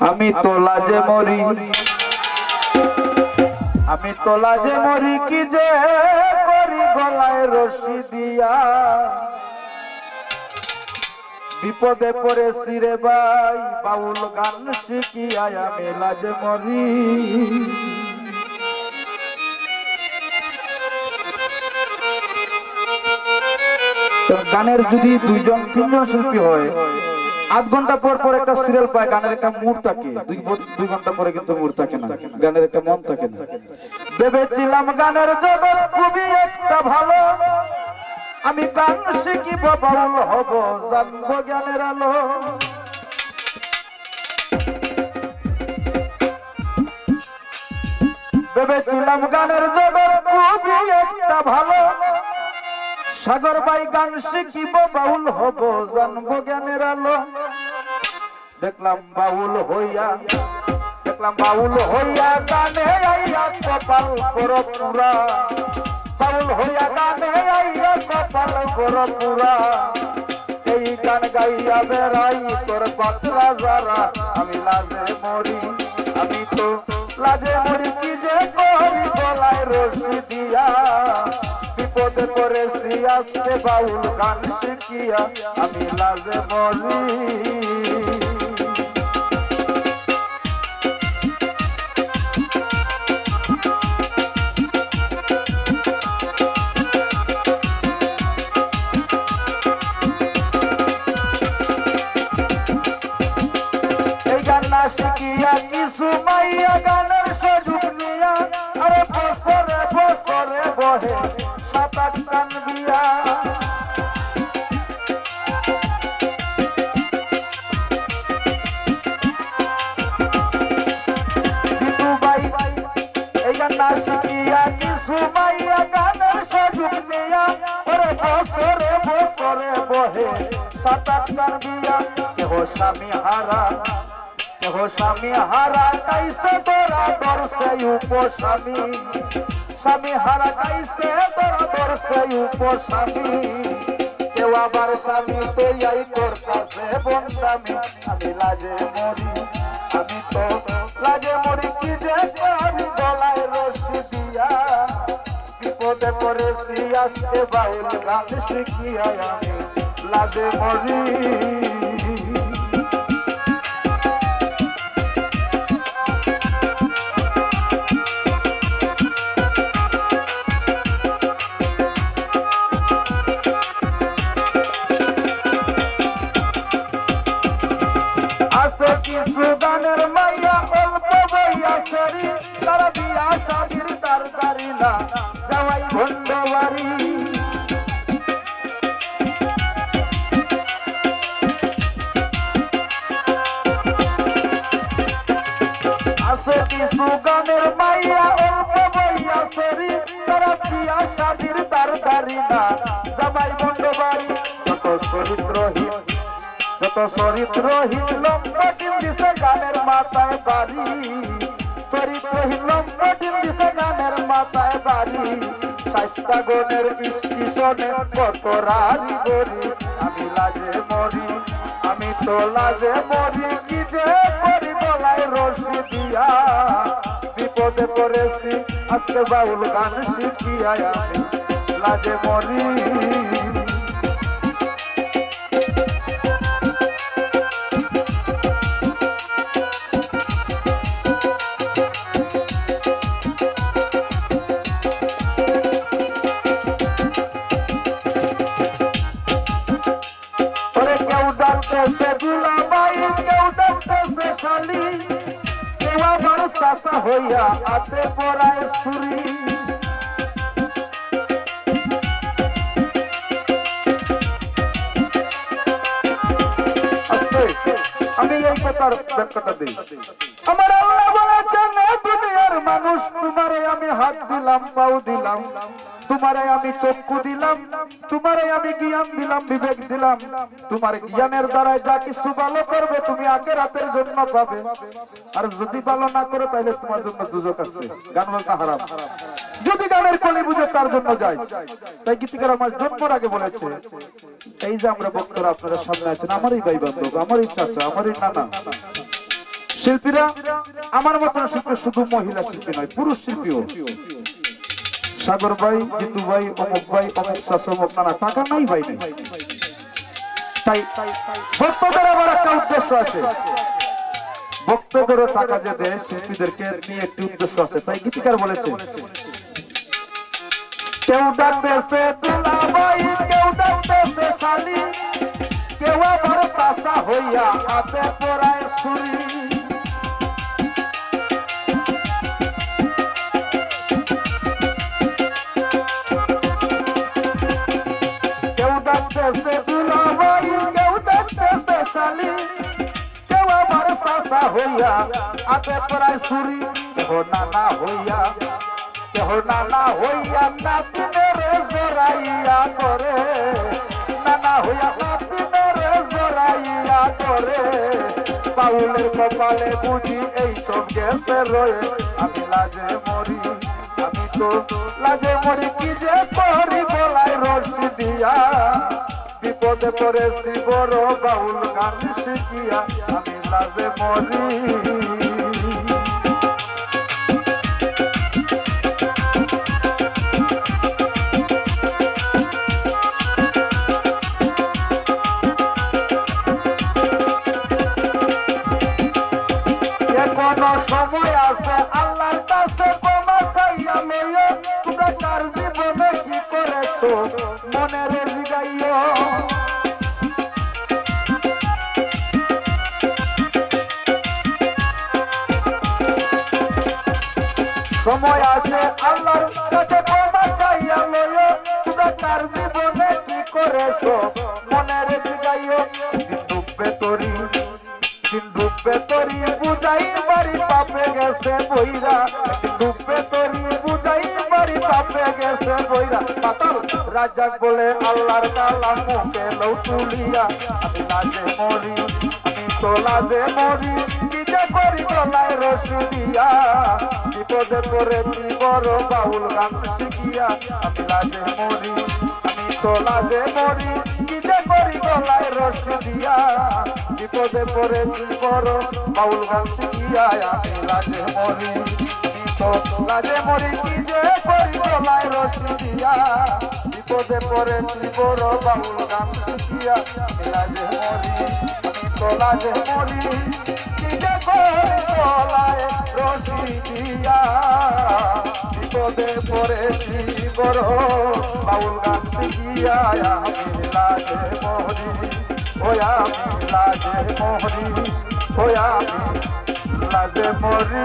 আমি তো লাজে মরি, আমি তো লাজে মরি, কি যে করি গলায় রশি দিয়া। বিপদে পড়েছি রে ভাই, বাউল গান শিখিয়া আমি লাজে মরি। গানের যদি দুইজন তিনজন শিল্পী হয়, আধ ঘন্টা পর পর একটা সিরিয়াল পায়, গানের একটা মুড থাকে। দুই ঘন্টা পরে কিন্তু মুড থাকে না, গানের একটা মন থাকে না। ভেবেছিলাম গানের জগৎ খুবই একটা ভালো, আমি গান শিখিব বাউল হব, জানবো জ্ঞানের আলো। ভেবেছিলাম গানের জগৎ খুবই একটা ভালো, সাগর ভাই গান শিখিব বাউল হব, জানবো জ্ঞানের আলো। দেখলাম বাউল হইয়া গানে আইয়া কপাল বড় পুরা, বাউল হইয়া গানে আইয়া কপাল বড় পুরা। এই গান গাইয়া বেড়াই তোর পাতলা যারা, আমি লাজে মরি, আমি তো লাজে মরি, কি যে করি গলায় রশি দিয়া। বিপদে পড়েছি আজকে বাউল গান শিখিয়া, আমি লাজে মরি। শিখিয়া কিছু মাইয়া গানের সুযোগ নিয়া, আরে বছরে বছরে বহে সাত আট গান বিয়া। এই গান না শিখিয়া কিছু মাইয়া গানের সুযোগ নিয়া, আরে বছরে বছরে বহে সাত আট গান বিয়া। কেহ স্বামী হারা, কেহ স্বামী হারা কাইছে তোরা দর্শে উপস্বামী, স্বামী হারা কাইছে তোরা দর্শে উপস্বামী। কেউ আবার স্বামী তৈয়াই করতাছে বন্দামি, আমি লাজে মরি, আমি তো লাজে মরি, কি যে করি গলায় রশি দিয়া। বিপদে পড়েছি আজকে বাউল গান শিখিয়া, আমি লাজে মরি। কিছু গানের মাইয়া অল্প বইয়া সেরি, তারা বিয়া শাদির তার দাঁড়ি না যাওয়াই ভণ্ড বাড়ি। আছে কিছু গানের মাইয়া অল্প বইয়া সেরি, তারা বিয়া শাদির তার দাঁড়ি না যাওয়াই ভণ্ড বাড়ি। যত চরিত্রহীন, যত চরিত্রহীন লম্বটিন দিছে গানের মাথায় বাড়ি, চরিত্রহীন লম্বটিন দিছে গানের মাথায় বাড়ি। শাস্তা গনের স্টেশনে কত রারি গরি, আমি লাজে মরি, আমি তো লাজে মরি, কি যে করি গলায় রশি দিয়া। বিপদে পড়েছি আজকে বাউল গান শিখিয়া, আমি লাজে মরি। হইয়া হাতে পড়ায় ছুরি, আমি এই কথার ব্যাখ্যাটা দিই। আমার আল্লাহ বলেছেন, দুনিয়ার মানুষ তোমারে আমি হাত দিলাম, পাও দিলাম, তোমারে আমি চক্ষু দিলাম, তোমারে আমি জ্ঞান দিলাম, বিবেক দিলাম। তোমার জ্ঞানের দ্বারা যা কিছু ভালো করবে তুমি আখিরাতের জন্য পাবে, আর যদি ভালো না করো তাহলে তোমার জন্য দুজক আছে। গান বলতে হারাম, যদি গানের কলি বুঝে তার জন্য যায়। তাই গীতিকার আমার জন্মের আগে বলেছে, এই যে আমরা বক্তরা আপনারা সামনে আছেন, আমারই ভাই বান্ধব, আমারই চাচা, আমারই নানা, শিল্পীরা আমার মতন শিল্পী শুধু মহিলা শিল্পী নয়, পুরুষ শিল্পীও। সাগর ভাই, জিতু ভাই, অমুক ভাই, অমুক শাসমক নানা টাকা নাই ভাই নাই। তাই ভক্তদের আবার একটা উদ্দেশ্য আছে, ভক্তদেরও টাকা যে দেয় শিল্পীদেরকে নিয়ে একটি উদ্দেশ্য আছে। তাই গীতিকার বলেছে, কেউ ডাকতেছে দুলাভাই, কেউ ডাকতেছে শালি, কেউ আবার চাচা হইয়া হাতে পড়ায় ছুরি। কেউ ডাকতেছে দুলাভাই, কেউ ডাকতেছে শালি, কেউ আবার চাচা হইয়া হাতে পড়ায় ছুরি। কেহ নানা হইয়া, কেহ নানা হইয়া নাতিনের জোরাইয়া করে, নানা হইয়া নাতিনের জোরাইয়া করে। বাউলের কপালে বুঝি এই সব গেছে রয়ে, আমি লাজে মরি, আমি তো লাজে মরি, কি যে করি গলায় রশি দিয়া। বিপদে পড়েছি বড় বাউল গান শিখিয়া, আমি লাজে মরি। সময় আছে আল্লাহর কাছে ক্ষমা চাইয়া লইও, তোমরা কার জীবনে কি করেছো মনে রেজি গাইও। সময় আছে আল্লাহর কাছে ক্ষমা চাইয়া লইও, তোমরা কার জীবনে কি করেছো মনে রেজি গাইও। দিন ডুববে তরি, দিন ডুববে তরি বুঝাই বাড়ি পাপে গেছে বইরা, ডুববে তরি বুঝাই বাড়ি পাপে গেছে বইরা। পাতাল রাজাক বলে আল্লাহর কালাম মুখে লও তুলিয়া, আমি লাজে মরি, আমি তো লাজে মরি, কি যে করি গলায় রশি দিয়া। বিপদে পড়েছি বড় বাউল গান শিখিয়া, আমি লাজে মরি, আমি তো লাজে মরি, কি যে করি গলায় রশি দিয়া। বিপদে পড়েছি বড় বাউল গান শিখিয়া, আমি লাজে মরি, আমি তো লাজে মরি, কি যে করি গলায় রশি দিয়া। বিপদে পড়েছি বড় বাউল গান শিখিয়া, আমি লাজে মরি, আমি তো লাজে মরি, কি যে করি গলায় রশি দিয়া। বিপদে পড়েছি বড় বাউল গান শিখিয়া, আমি লাজে মরি, ওয়া আমি লাজে মরি, ওয়া আমি লাজে মরি।